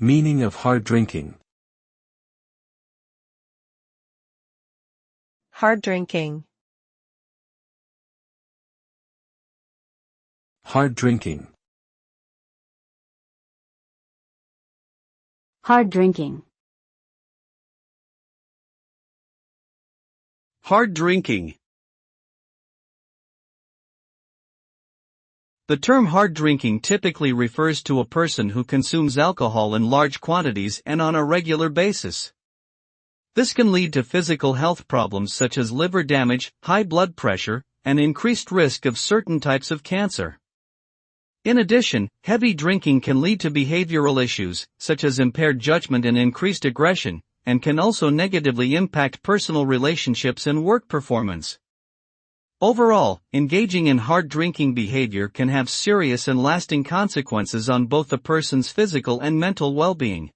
Meaning of hard drinking. Hard drinking. Hard drinking. Hard drinking. Hard drinking. The term hard drinking typically refers to a person who consumes alcohol in large quantities and on a regular basis. This can lead to physical health problems such as liver damage, high blood pressure, and increased risk of certain types of cancer. In addition, heavy drinking can lead to behavioral issues, such as impaired judgment and increased aggression, and can also negatively impact personal relationships and work performance. Overall, engaging in hard drinking behavior can have serious and lasting consequences on both the person's physical and mental well-being.